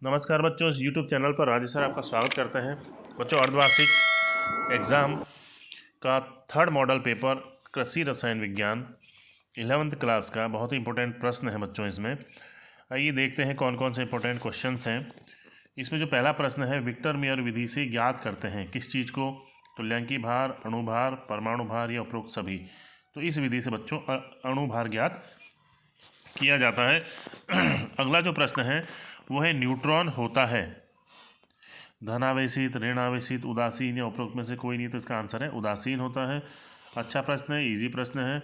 नमस्कार बच्चों, इस YouTube चैनल पर राजेश सर आपका स्वागत करते हैं। बच्चों, अर्धवार्षिक एग्ज़ाम का थर्ड मॉडल पेपर कृषि रसायन विज्ञान 11th क्लास का बहुत ही इंपॉर्टेंट प्रश्न है बच्चों। इसमें आइए देखते हैं कौन कौन से इंपॉर्टेंट क्वेश्चंस हैं। इसमें जो पहला प्रश्न है, विक्टर मेयर विधि से ज्ञात करते हैं किस चीज़ को, तुल्यांकी भार, अणुभार, परमाणु भार या उपरोक्त सभी। तो इस विधि से बच्चों अणुभार ज्ञात किया जाता है। अगला जो प्रश्न है वो है, न्यूट्रॉन होता है धनावेशित, ऋणावेशित, उदासीन या उपरोक्त में से कोई नहीं। तो इसका आंसर है उदासीन होता है। अच्छा प्रश्न है, इजी प्रश्न है।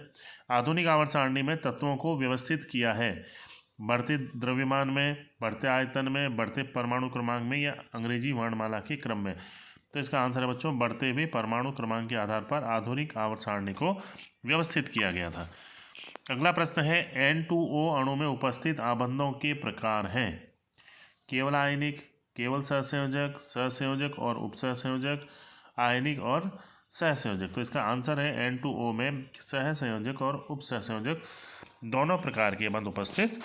आधुनिक आवर्त सारणी में तत्वों को व्यवस्थित किया है बढ़ते द्रव्यमान में, बढ़ते आयतन में, बढ़ते परमाणु क्रमांक में या अंग्रेजी वर्णमाला के क्रम में। तो इसका आंसर है बच्चों, बढ़ते हुए परमाणु क्रमांक के आधार पर आधुनिक आवर्त सारणी को व्यवस्थित किया गया था। अगला प्रश्न है, N2O अणु में उपस्थित आबंधों के प्रकार हैं केवल आयनिक, केवल सहसंयोजक, सहसंयोजक और उपसहसंयोजक, आयनिक और सहसंयोजक। तो इसका आंसर है N2O में सहसंयोजक और उपसहसंयोजक दोनों प्रकार के बंध उपस्थित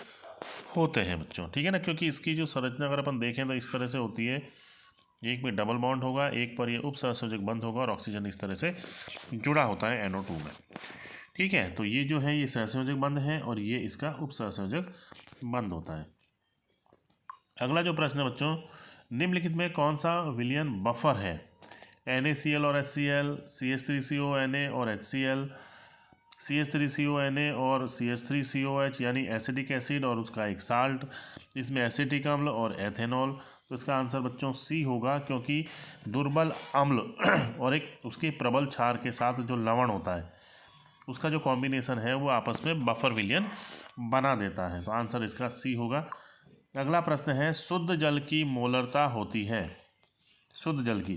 होते हैं बच्चों। ठीक है ना, क्योंकि इसकी जो संरचना अगर अपन देखें तो इस तरह से होती है, एक में डबल बॉन्ड होगा, एक पर ये उपसहसंयोजक बंध होगा और ऑक्सीजन इस तरह से जुड़ा होता है NO2 में। ठीक है, तो ये जो है ये सहसंयोजक बंध है और ये इसका उपसहसंयोजक बंध होता है। अगला जो प्रश्न है बच्चों, निम्नलिखित में कौन सा विलयन बफर है? NaCl और HCl, CH3CONa और HCl, CH3CONa और CH3COH यानी एसिडिक एसिड और उसका एक साल्ट, इसमें एसिटिक अम्ल और एथेनॉल। तो इसका आंसर बच्चों सी होगा, क्योंकि दुर्बल अम्ल और एक उसके प्रबल क्षार के साथ जो लवण होता है उसका जो कॉम्बिनेशन है वो आपस में बफर विलयन बना देता है। तो आंसर इसका सी होगा। अगला प्रश्न है, शुद्ध जल की मोलरता होती है, शुद्ध जल की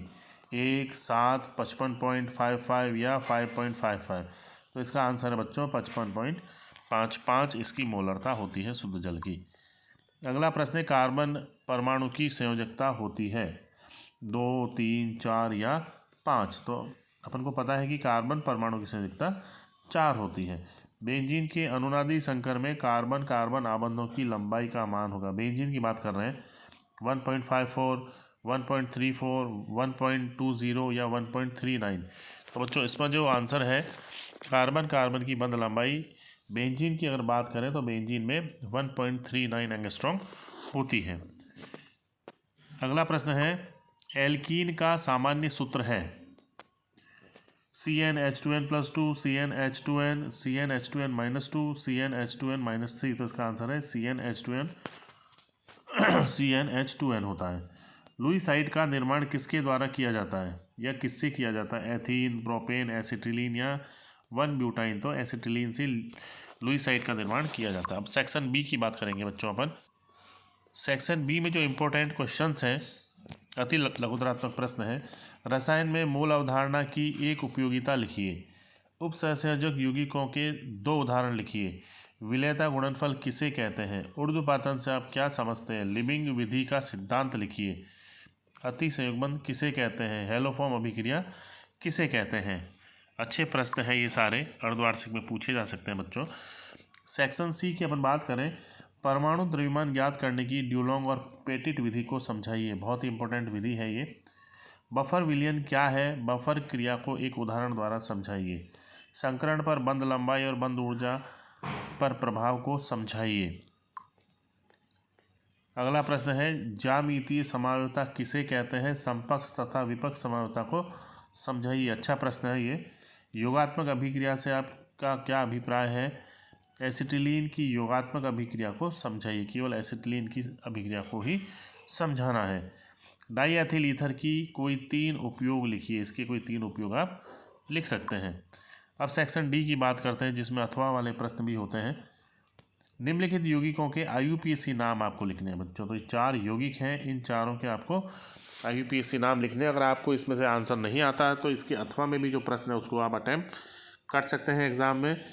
1, 7, 55.55 या 5.55। तो इसका आंसर है बच्चों 55.55 इसकी मोलरता होती है शुद्ध जल की। अगला प्रश्न है, कार्बन परमाणु की संयोजकता होती है 2, 3, 4 या 5। तो अपन को पता है कि कार्बन परमाणु की संयोजकता 4 होती है। बेंजीन के अनुनादी संकर में कार्बन कार्बन आबंधों की लंबाई का मान होगा, बेंजीन की बात कर रहे हैं, 1.54, 1.34, 1.20 या 1.39। तो बच्चों इसमें जो आंसर है, कार्बन कार्बन की बंध लंबाई बेंजीन की अगर बात करें तो बेंजीन में 1.39 एंगस्ट्रॉम होती है। अगला प्रश्न है, एल्कीन का सामान्य सूत्र है CnH2n+2, CnH2n, CnH2n-2, CnH2n-3। तो इसका आंसर है CnH2n होता है। लुईसाइड का निर्माण किसके द्वारा किया जाता है या किससे किया जाता है? एथीन, प्रोपेन, एसिटिलीन या 1-ब्यूटाइन। तो एसिटिलीन से लुईसाइड का निर्माण किया जाता है। अब सेक्शन बी की बात करेंगे बच्चों अपन। सेक्शन बी में जो इम्पोर्टेंट क्वेश्चंस हैं, अति लघुतरात्मक प्रश्न है। रसायन में मूल अवधारणा की एक उपयोगिता लिखिए। उपसहसंयोजक यौगिकों के 2 उदाहरण लिखिए। विलेयता गुणनफल किसे कहते हैं? ऊर्ध्वपातन से आप क्या समझते हैं? लिबिंग विधि का सिद्धांत लिखिए। अति संयुग्मन किसे कहते हैं? हेलोफॉर्म अभिक्रिया किसे कहते हैं? अच्छे प्रश्न हैं ये सारे, अर्धवार्षिक में पूछे जा सकते हैं बच्चों। सेक्शन सी की अपन बात करें, परमाणु द्रव्यमान ज्ञात करने की ड्यूलोंग और पेटिट विधि को समझाइए। बहुत ही इंपॉर्टेंट विधि है ये। बफर विलयन क्या है? बफर क्रिया को एक उदाहरण द्वारा समझाइए। संकरण पर बंध लंबाई और बंध ऊर्जा पर प्रभाव को समझाइए। अगला प्रश्न है, ज्यामितीय समायोजकता किसे कहते हैं? समपक्ष तथा विपक्ष समायोजकता को समझाइए। अच्छा प्रश्न है ये। योगात्मक अभिक्रिया से आपका क्या अभिप्राय है? एसिटिलीन की योगात्मक अभिक्रिया को समझाइए। केवल एसिटिलीन की अभिक्रिया को ही समझाना है। डाईएथिल ईथर की कोई 3 उपयोग लिखिए। इसके कोई 3 उपयोग आप लिख सकते हैं। अब सेक्शन डी की बात करते हैं, जिसमें अथवा वाले प्रश्न भी होते हैं। निम्नलिखित यौगिकों के IUPAC नाम आपको लिखने हैं बच्चों। तो ये 4 यौगिक हैं, इन चारों के आपको IUPAC नाम लिखने हैं। अगर आपको इसमें से आंसर नहीं आता है तो इसके अथवा में भी जो प्रश्न है उसको आप अटैम्प्ट कर सकते हैं एग्जाम में।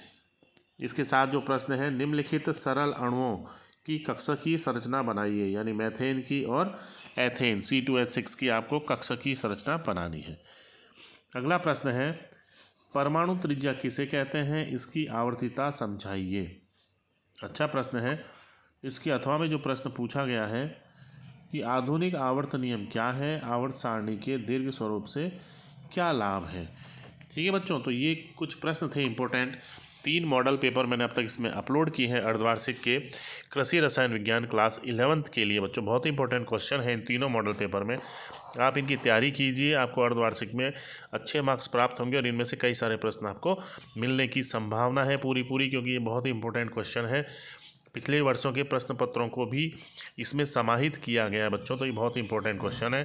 इसके साथ जो प्रश्न है, निम्नलिखित सरल अणुओं की कक्षकीय संरचना बनाइए, यानी मैथेन की और एथेन C2H6 की आपको कक्षकीय संरचना बनानी है। अगला प्रश्न है, परमाणु त्रिज्या किसे कहते हैं? इसकी आवर्तिता समझाइए। अच्छा प्रश्न है। इसके अथवा में जो प्रश्न पूछा गया है कि आधुनिक आवर्त नियम क्या है, आवर्त सारणी के दीर्घ स्वरूप से क्या लाभ है। ठीक है बच्चों, तो ये कुछ प्रश्न थे इंपॉर्टेंट। 3 मॉडल पेपर मैंने अब तक इसमें अपलोड किए हैं अर्धवार्षिक के कृषि रसायन विज्ञान क्लास 11th के लिए। बच्चों बहुत इंपॉर्टेंट क्वेश्चन है इन तीनों मॉडल पेपर में, आप इनकी तैयारी कीजिए, आपको अर्धवार्षिक में अच्छे मार्क्स प्राप्त होंगे और इनमें से कई सारे प्रश्न आपको मिलने की संभावना है पूरी क्योंकि ये बहुत ही इंपॉर्टेंट क्वेश्चन है। पिछले वर्षों के प्रश्न पत्रों को भी इसमें समाहित किया गया है बच्चों, तो ये बहुत इंपॉर्टेंट क्वेश्चन है।